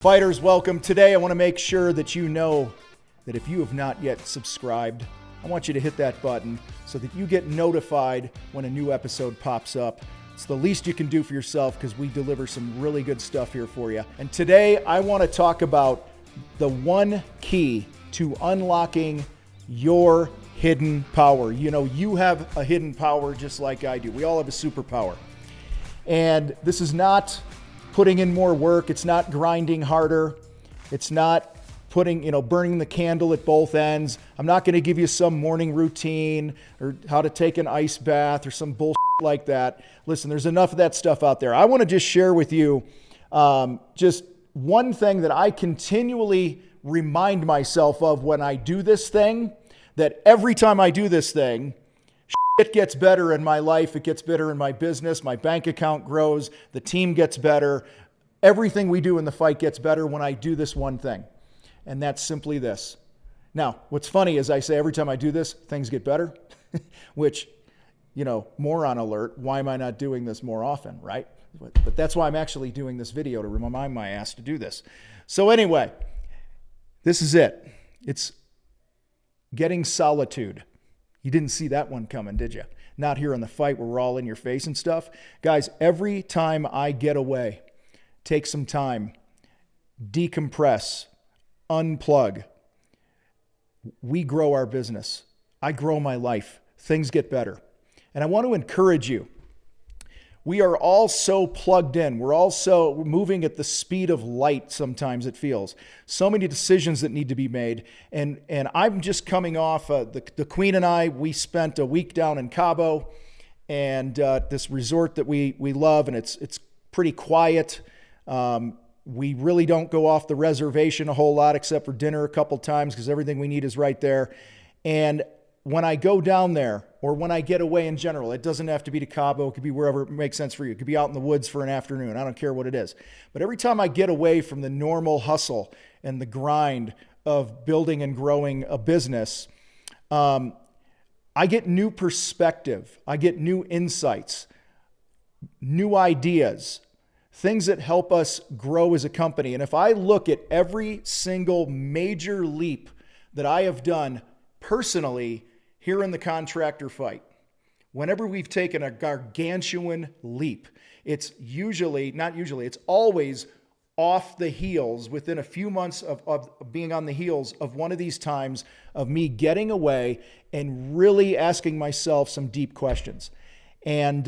Fighters, welcome. Today I want to make sure that you know that if you have not yet subscribed, I want you to hit that button so that you get notified when a new episode pops up. It's the least you can do for yourself because we deliver some really good stuff here for you. And today I want to talk about the one key to unlocking your hidden power. You know, you have a hidden power just like I do. We all have a superpower. And this is not putting in more work. It's not grinding harder. It's not burning the candle at both ends. I'm not going to give you some morning routine or how to take an ice bath or some bullshit like that. Listen, there's enough of that stuff out there. I want to just share with you just one thing that I continually remind myself of when I do this thing, that every time I do this thing, it gets better in my life. It gets better in my business. My bank account grows. The team gets better. Everything we do in the fight gets better when I do this one thing. And that's simply this. Now, what's funny is I say every time I do this, things get better, which, moron alert. Why am I not doing this more often, right? But that's why I'm actually doing this video, to remind my ass to do this. So anyway, this is it. It's getting solitude. You didn't see that one coming, did you? Not here in the fight where we're all in your face and stuff. Guys, every time I get away, take some time, decompress, unplug, we grow our business. I grow my life. Things get better. And I want to encourage you. We are all so plugged in. We're all so moving at the speed of light, sometimes it feels. So many decisions that need to be made. And I'm just coming off, the Queen and I, we spent a week down in Cabo, and this resort that we love, and it's pretty quiet. We really don't go off the reservation a whole lot except for dinner a couple times because everything we need is right there. And when I go down there, or when I get away in general, it doesn't have to be to Cabo. It could be wherever it makes sense for you. It could be out in the woods for an afternoon. I don't care what it is. But every time I get away from the normal hustle and the grind of building and growing a business, I get new perspective. I get new insights, new ideas, things that help us grow as a company. And if I look at every single major leap that I have done personally here in the Contractor Fight, whenever we've taken a gargantuan leap, it's always off the heels, within a few months of being on the heels of one of these times of me getting away and really asking myself some deep questions and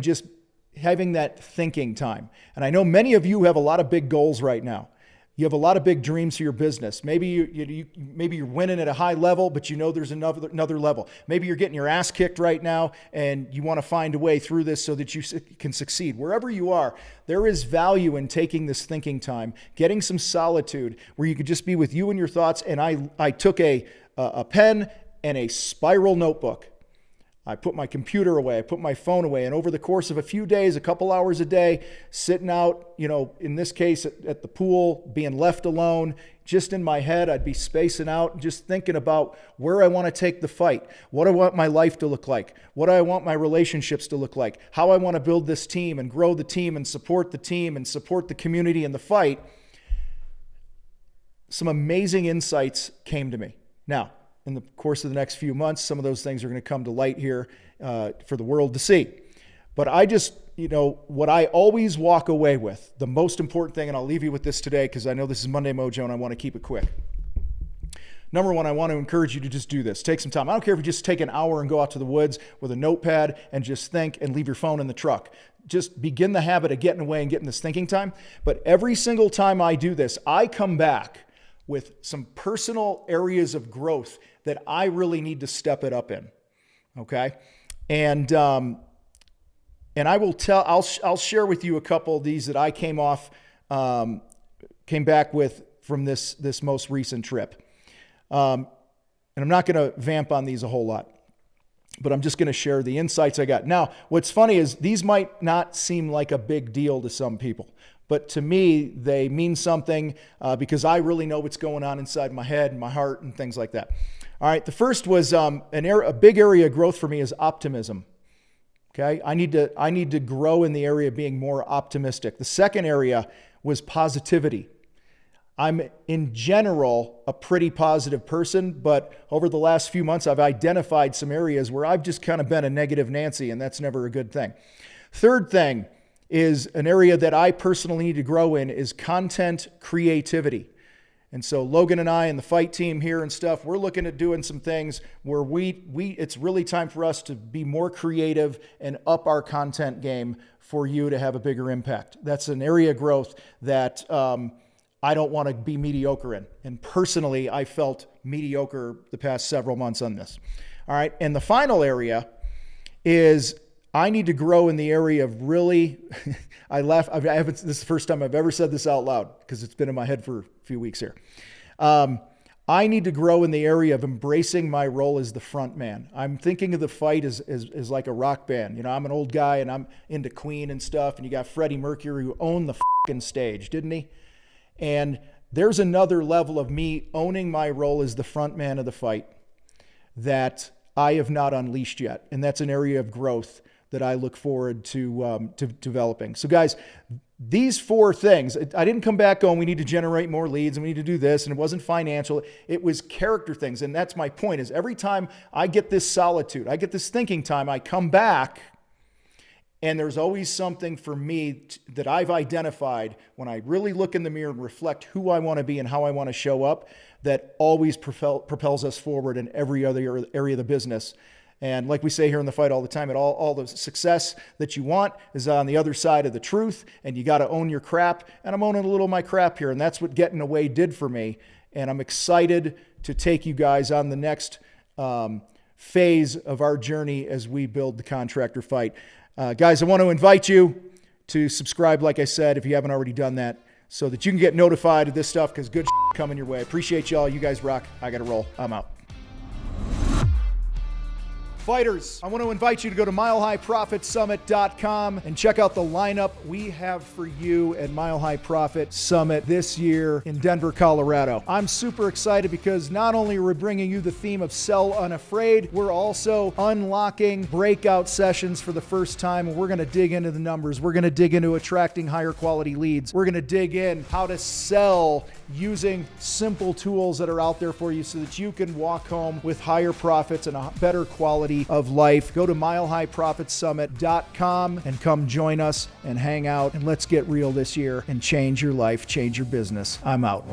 just having that thinking time. And I know many of you have a lot of big goals right now. You have a lot of big dreams for your business. Maybe you're winning at a high level, but you know there's another level. Maybe you're getting your ass kicked right now and you want to find a way through this so that you can succeed. Wherever you are, there is value in taking this thinking time, getting some solitude where you could just be with you and your thoughts. And I took a pen and a spiral notebook. I put my computer away, I put my phone away, and over the course of a few days, a couple hours a day, sitting out, in this case at the pool, being left alone, just in my head, I'd be spacing out, just thinking about where I want to take the fight, what I want my life to look like, what I want my relationships to look like, how I want to build this team and grow the team and support the community in the fight. Some amazing insights came to me. Now, in the course of the next few months, some of those things are going to come to light here for the world to see. But I just, what I always walk away with, the most important thing, and I'll leave you with this today because I know this is Monday Mojo and I want to keep it quick. Number one, I want to encourage you to just do this. Take some time. I don't care if you just take an hour and go out to the woods with a notepad and just think and leave your phone in the truck. Just begin the habit of getting away and getting this thinking time. But every single time I do this, I come back with some personal areas of growth that I really need to step it up in. Okay. And I will I'll share with you a couple of these that I came back with from this most recent trip. And I'm not going to vamp on these a whole lot, but I'm just going to share the insights I got. Now, what's funny is these might not seem like a big deal to some people, but to me, they mean something because I really know what's going on inside my head and my heart and things like that. All right, the first was a big area of growth for me is optimism. Okay, I need to grow in the area of being more optimistic. The second area was positivity. I'm in general a pretty positive person, but over the last few months, I've identified some areas where I've just kind of been a negative Nancy, and that's never a good thing. Third thing is an area that I personally need to grow in is content creativity. And so Logan and I and the Fight team here and stuff, we're looking at doing some things where it's really time for us to be more creative and up our content game for you to have a bigger impact. That's an area of growth that I don't want to be mediocre in. And personally, I felt mediocre the past several months on this. All right. And the final area is I need to grow in the area of really, this is the first time I've ever said this out loud because it's been in my head for a few weeks here. I need to grow in the area of embracing my role as the front man. I'm thinking of the Fight as like a rock band. You know, I'm an old guy and I'm into Queen and stuff. And you got Freddie Mercury who owned the fucking stage, didn't he? And there's another level of me owning my role as the front man of the Fight that I have not unleashed yet. And that's an area of growth that I look forward to developing. So guys, these 4 things, I didn't come back going, we need to generate more leads and we need to do this. And it wasn't financial. It was character things. And that's my point is every time I get this solitude, I get this thinking time, I come back and there's always something for me that I've identified when I really look in the mirror and reflect who I want to be and how I want to show up that always propels us forward in every other area of the business. And like we say here in the Fight all the time, all the success that you want is on the other side of the truth, and you got to own your crap. And I'm owning a little of my crap here, and that's what getting away did for me. And I'm excited to take you guys on the next phase of our journey as we build the Contractor Fight. Guys, I want to invite you to subscribe, like I said, if you haven't already done that, so that you can get notified of this stuff because good coming your way. I appreciate y'all. You guys rock. I got to roll. I'm out. Fighters, I want to invite you to go to milehighprofitsummit.com and check out the lineup we have for you at Mile High Profit Summit this year in Denver, Colorado. I'm super excited because not only are we bringing you the theme of Sell Unafraid, we're also unlocking breakout sessions for the first time, and we're going to dig into the numbers. We're going to dig into attracting higher quality leads. We're going to dig in how to sell using simple tools that are out there for you so that you can walk home with higher profits and a better quality of life. Go to milehighprofitsummit.com and come join us and hang out, and let's get real this year and change your life, change your business. I'm out.